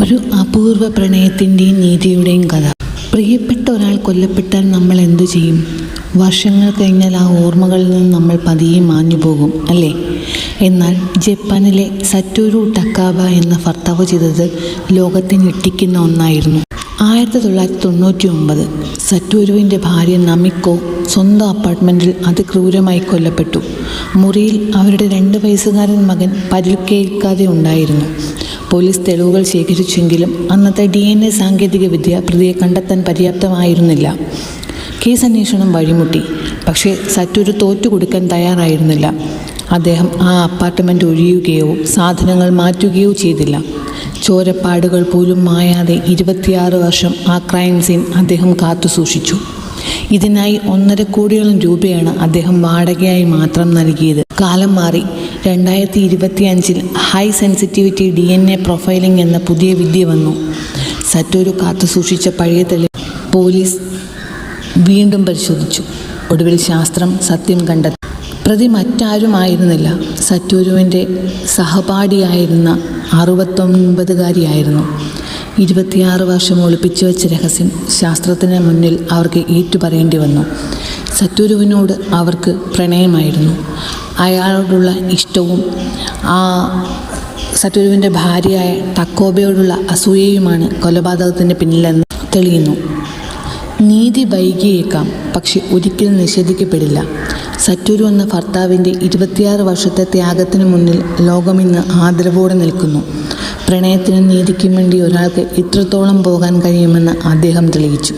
ഒരു അപൂർവ പ്രണയത്തിൻ്റെയും നീതിയുടെയും കഥ. പ്രിയപ്പെട്ട ഒരാൾ കൊല്ലപ്പെട്ടാൽ നമ്മൾ എന്തു ചെയ്യും? വർഷങ്ങൾ കഴിഞ്ഞാൽ ആ ഓർമ്മകളിൽ നിന്ന് നമ്മൾ പതിയെ മാഞ്ഞു പോകും, അല്ലേ? എന്നാൽ ജപ്പാനിലെ സറ്റോരു ടക്കാബ എന്ന ഭർത്താവ് ചെയ്തത് ലോകത്തെ ഞെട്ടിക്കുന്ന ഒന്നായിരുന്നു. 1999 സറ്റോരുവിൻ്റെ ഭാര്യ നമിക്കോ സ്വന്തം അപ്പാർട്ട്മെൻറ്റിൽ അതിക്രൂരമായി കൊല്ലപ്പെട്ടു. മുറിയിൽ അവരുടെ 2 വയസ്സുകാരൻ മകൻ പരിക്കേൽക്കാതെ ഉണ്ടായിരുന്നു. പോലീസ് തെളിവുകൾ ശേഖരിച്ചെങ്കിലും അന്നത്തെ DNA സാങ്കേതികവിദ്യ പ്രതിയെ കണ്ടെത്താൻ പര്യാപ്തമായിരുന്നില്ല. കേസ് അന്വേഷണം വഴിമുട്ടി. പക്ഷേ സറ്റോരു തോറ്റുകൊടുക്കാൻ തയ്യാറായിരുന്നില്ല. അദ്ദേഹം ആ അപ്പാർട്ട്മെൻറ്റ് ഒഴിയുകയോ സാധനങ്ങൾ മാറ്റുകയോ ചെയ്തില്ല. ചോരപ്പാടുകൾ പോലും മായാതെ 26 വർഷം ആ ക്രൈം സീൻ അദ്ദേഹം കാത്തുസൂക്ഷിച്ചു. ഇതിനായി 1.5 കോടിയോളം രൂപയാണ് അദ്ദേഹം വാടകയായി മാത്രം നൽകിയത്. കാലം മാറി. 2025 ഹൈ സെൻസിറ്റിവിറ്റി DNA പ്രൊഫൈലിംഗ് എന്ന പുതിയ വിദ്യ വന്നു. സറ്റോരു കാത്തുസൂക്ഷിച്ച പഴയ തെളിവ് പോലീസ് വീണ്ടും പരിശോധിച്ചു. ഒടുവിൽ ശാസ്ത്രം സത്യം കണ്ടെത്തി. പ്രതി മറ്റാരുമായിരുന്നില്ല, സറ്റോരുവിൻ്റെ സഹപാഠിയായിരുന്ന 69-കാരിയായിരുന്നു. 26 വർഷം ഒളിപ്പിച്ചു വെച്ച രഹസ്യം ശാസ്ത്രത്തിന് മുന്നിൽ അവർക്ക് ഏറ്റുപറയേണ്ടി വന്നു. സറ്റോരുവിനോട് അവർക്ക് പ്രണയമായിരുന്നു. അയാളോടുള്ള ഇഷ്ടവും സറ്റോരുവിൻ്റെ ഭാര്യയായ ടക്കോബയോടുള്ള അസൂയയുമാണ് കൊലപാതകത്തിന് പിന്നിലെന്ന് തെളിയുന്നു. നീതി വൈകിയേക്കാം, പക്ഷെ ഒരിക്കലും നിഷേധിക്കപ്പെടില്ല. സറ്റോരു എന്ന ഭർത്താവിൻ്റെ 26 വർഷത്തെ ത്യാഗത്തിന് മുന്നിൽ ലോകമിന്ന് ആദരവോടെ നിൽക്കുന്നു. പ്രണയത്തിനും നീതിക്കും വേണ്ടി ഒരാൾക്ക് ഇത്രത്തോളം പോകാൻ കഴിയുമെന്ന് അദ്ദേഹം തെളിയിച്ചു.